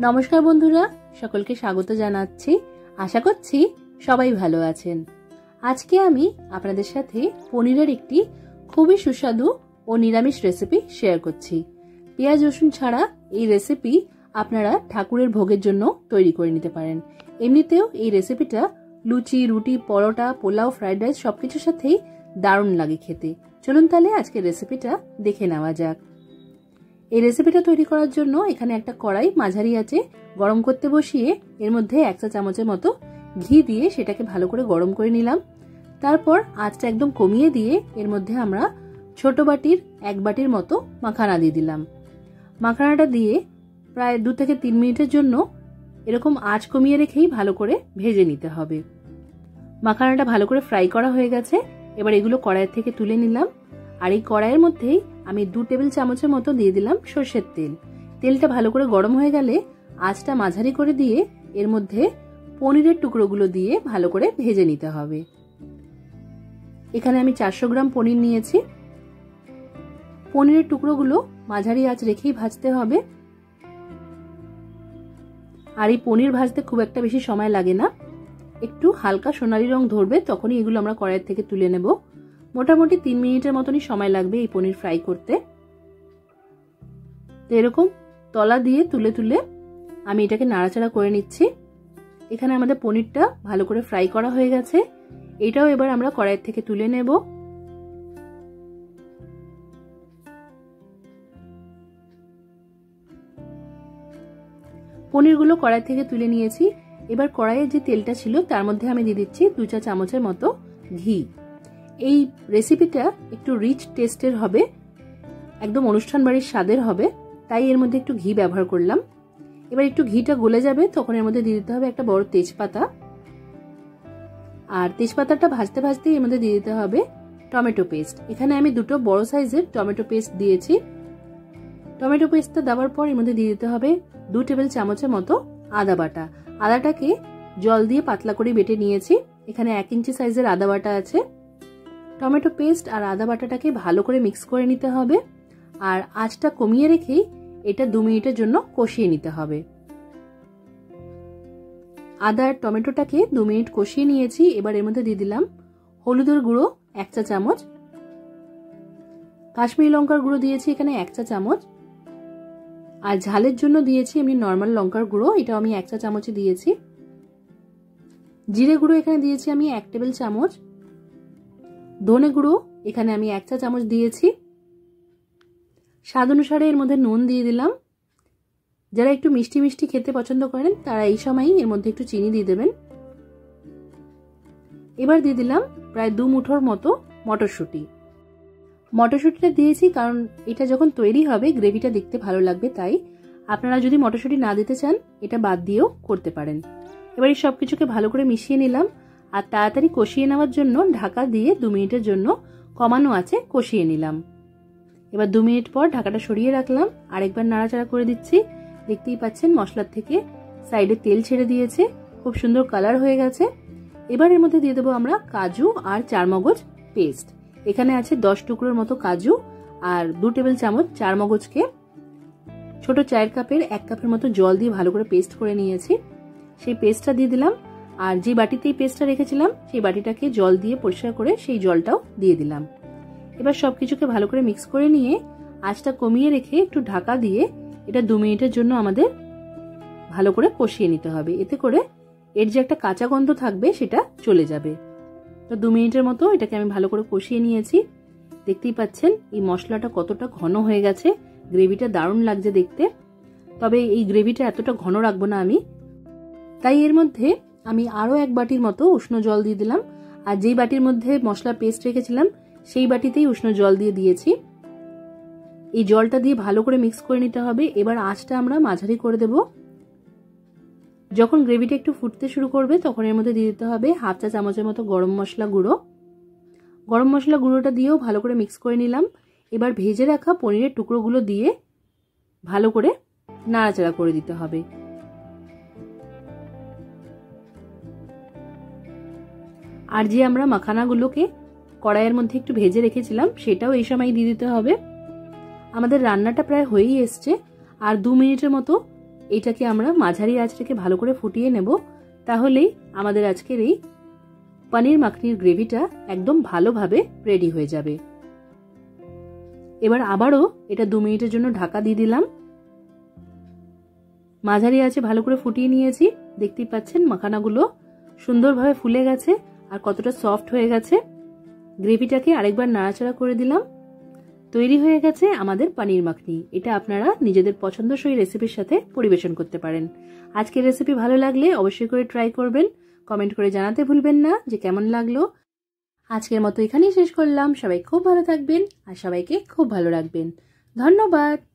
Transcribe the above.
নমস্কার বন্ধুরা, সকলকে স্বাগত জানাচ্ছি। আশা করছি সবাই ভালো আছেন। আজকে আমি আপনাদের সাথে পনিরের একটি খুবই সুস্বাদু ও নিরামিষ রেসিপি শেয়ার করছি। পেঁয়াজ রসুন ছাড়া এই রেসিপি আপনারা ঠাকুরের ভোগের জন্য তৈরি করে নিতে পারেন। এমনিতেও এই রেসিপিটা লুচি, রুটি, পরোটা, পোলাও, ফ্রাইড রাইস সবকিছুর সাথেই দারুণ লাগে খেতে। চলুন তাহলে আজকের রেসিপিটা দেখে নেওয়া যাক। এই রেসিপিটা তৈরি করার জন্য এখানে একটা কড়াই মাঝারি আঁচে গরম করতে বসিয়ে এর মধ্যে 1 চা চামচের মতো ঘি দিয়ে সেটাকে ভালো করে গরম করে নিলাম। তারপর আঁচটা একদম কমিয়ে দিয়ে এর মধ্যে আমরা ছোট বাটির 1 বাটির মতো মাখানা দিয়ে দিলাম। মাখানাটা দিয়ে প্রায় 2 থেকে 3 মিনিটের জন্য এরকম আঁচ কমিয়ে রেখেই ভালো করে ভেজে নিতে হবে। মাখানাটা ভালো করে ফ্রাই করা হয়ে গেছে। এবার এগুলো কড়াইয়ের থেকে তুলে নিলাম। আর এই কড়াইয়ের মধ্যেই আমি 2 টেবিল চামচের মতো দিয়ে দিলাম সরষের তেল। তেলটা ভালো করে গরম হয়ে গেলে আঁচটা মাঝারি করে দিয়ে এর মধ্যে পনিরের টুকরোগুলো দিয়ে ভালো করে ভেজে নিতে হবে। এখানে আমি 400 গ্রাম পনির নিয়েছি। পনিরের টুকরোগুলো মাঝারি আঁচ রেখেই ভাজতে হবে। আর এই পনির ভাজতে খুব একটা বেশি সময় লাগে না, একটু হালকা সোনালি রং ধরবে তখনই এগুলো আমরা কড়াই থেকে তুলে নেব। মোটামুটি 3 মিনিটের মতনই সময় লাগবে এই পনির ফ্রাই করতে। তো এরকম তলা দিয়ে তুলে তুলে আমি এটাকে নাড়াচাড়া করে নিচ্ছি। এখানে আমাদের পনিরটা ভালো করে ফ্রাই করা হয়ে গেছে। এটাও এবার আমরা কড়াই থেকে তুলে নেব। পনিরগুলো কড়াই থেকে তুলে নিয়েছি। এবার কড়াইয়ের যে তেলটা ছিল তার মধ্যে আমি দিয়ে দিচ্ছি 2 চা চামচের মতো ঘি। এই রেসিপিটা একটু রিচ টেস্টের হবে, একদম অনুষ্ঠান বাড়ির স্বাদের হবে, তাই এর মধ্যে একটু ঘি ব্যবহার করলাম। এবার একটু ঘিটা গলে যাবে তখন এর মধ্যে দিয়ে দিতে হবে একটা বড় তেজপাতা। আর তেজপাতাটা ভাজতে ভাজতে এর মধ্যে দিয়ে দিতে হবে টমেটো পেস্ট। এখানে আমি 2টো বড় সাইজের টমেটো পেস্ট দিয়েছি। টমেটো পেস্টটা দেওয়ার পর এর মধ্যে দিয়ে দিতে হবে 2 টেবিল চামচের মতো আদা বাটা। আদাটাকে জল দিয়ে পাতলা করে বেটে নিয়েছি। এখানে 1 ইঞ্চি সাইজের আদা বাটা আছে। টমেটো পেস্ট আর আদা বাটাটাকে ভালো করে মিক্স করে নিতে হবে। আর আঁচটা কমিয়ে রেখেই এটা 2 মিনিটের জন্য কষিয়ে নিতে হবে। আদা আর টমেটোটাকে 2 মিনিট কষিয়ে নিয়েছি। এবার এর মধ্যে দিয়ে দিলাম হলুদের গুঁড়ো 1 চা চামচ, কাশ্মীরি লঙ্কার গুঁড়ো দিয়েছি এখানে 1 চা চামচ, আর ঝালের জন্য দিয়েছি এমনি নর্মাল লঙ্কার গুঁড়ো, এটাও আমি 1 চা চামচই দিয়েছি। জিরে গুঁড়ো এখানে দিয়েছি আমি 1 টেবিল চামচ, ধনে গুঁড়ো এখানে আমি 1 চা চামচ দিয়েছি। স্বাদ অনুসারে এর মধ্যে নুন দিয়ে দিলাম। যারা একটু মিষ্টি মিষ্টি খেতে পছন্দ করেন তারা এই সময়ই এর মধ্যে একটু চিনি দিয়ে দেবেন। এবার দিয়ে দিলাম প্রায় 2 মুঠোর মতো মটরশুঁটি। মটরশুঁটিটা দিয়েছি কারণ এটা যখন তৈরি হবে গ্রেভিটা দেখতে ভালো লাগবে, তাই আপনারা যদি মটরশুঁটি না দিতে চান এটা বাদ দিয়েও করতে পারেন। এবার এই সবকিছুকে ভালো করে মিশিয়ে নিলাম। আর তাড়াতাড়ি কষিয়ে নেওয়ার জন্য ঢাকা দিয়ে 2 মিনিটের জন্য কমানো আঁচে কষিয়ে নিলাম। এবার 2 মিনিট পর ঢাকাটা সরিয়ে রাখলাম। আরেকবার নাড়াচাড়া করে দিচ্ছি। দেখতেই পাচ্ছেন মশলার থেকে সাইডে তেল ছেড়ে দিয়েছে, খুব সুন্দর কালার হয়ে গেছে। এবার এর মধ্যে দিয়ে দেবো আমরা কাজু আর চারমগজ পেস্ট। এখানে আছে 10 টুকরোর মতো কাজু আর 2 টেবিল চামচ চারমগজকে ছোট চায়ের কাপের 1 কাপের মতো জল দিয়ে ভালো করে পেস্ট করে নিয়েছি। সেই পেস্টটা দিয়ে দিলাম। আর যে বাটিতে এই পেস্টটা রেখেছিলাম সেই বাটিটাকে জল দিয়ে পরিষ্কার করে সেই জলটাও দিয়ে দিলাম। এবার সবকিছুকে ভালো করে মিক্স করে নিয়ে আঁচটা কমিয়ে রেখে একটু ঢাকা দিয়ে এটা 2 মিনিটের জন্য আমাদের ভালো করে কষিয়ে নিতে হবে। এতে করে এর যে একটা কাঁচা গন্ধ থাকবে সেটা চলে যাবে। তো 2 মিনিটের মতো এটাকে আমি ভালো করে কষিয়ে নিয়েছি। দেখতেই পাচ্ছেন এই মশলাটা কতটা ঘন হয়ে গেছে, গ্রেভিটা দারুণ লাগছে দেখতে। তবে এই গ্রেভিটা এতটা ঘন রাখবো না আমি, তাই এর মধ্যে আমি আরো 1 বাটির মতো উষ্ণ জল দিয়ে দিলাম। আর যেই বাটির মধ্যে মশলা পেস্ট রেখেছিলাম সেই বাটিতেই উষ্ণ জল দিয়ে দিয়েছি। এই জলটা দিয়ে ভালো করে মিক্স করে নিতে হবে। এবার আঁচটা আমরা মাঝারি করে দেব। যখন গ্রেভিটা একটু ফুটতে শুরু করবে তখন এর মধ্যে দিয়ে দিতে হবে 1/2 চা চামচের মতো গরম মশলা গুঁড়ো। গরম মশলা গুঁড়োটা দিয়েও ভালো করে মিক্স করে নিলাম। এবার ভেজে রাখা পনিরের টুকরোগুলো দিয়ে ভালো করে নাড়াচাড়া করে দিতে হবে। আর যে আমরা মাখানাগুলোকে কড়াইয়ের মধ্যে একটু ভেজে রেখেছিলাম সেটাও এই সময় দিয়ে দিতে হবে। আমাদের রান্নাটা প্রায় হয়েই এসছে। আর 2 মিনিটের মতো এটাকে আমরা মাঝারি আঁচ রেখে ভালো করে ফুটিয়ে নেব। তাহলেই আমাদের আজকের এই পনির মাখনির গ্রেভিটা একদম ভালোভাবে রেডি হয়ে যাবে। এবার আবারও এটা 2 মিনিটের জন্য ঢাকা দিয়ে দিলাম। মাঝারি আঁচে ভালো করে ফুটিয়ে নিয়েছি। দেখতেই পাচ্ছেন মাখানাগুলো সুন্দরভাবে ফুলে গেছে আর কতটা সফট হয়ে গেছে। গ্রেভিটাকে আরেকবার নাড়াচাড়া করে দিলাম। তৈরি হয়ে গেছে আমাদের পনির মাখনি। এটা আপনারা নিজেদের পছন্দসই রেসিপির সাথে পরিবেশন করতে পারেন। আজকের রেসিপি ভালো লাগলে অবশ্যই করে ট্রাই করবেন। কমেন্ট করে জানাতে ভুলবেন না যে কেমন লাগলো। আজকের মতো এখানেই শেষ করলাম। সবাই খুব ভালো থাকবেন আর সবাইকে খুব ভালো রাখবেন। ধন্যবাদ।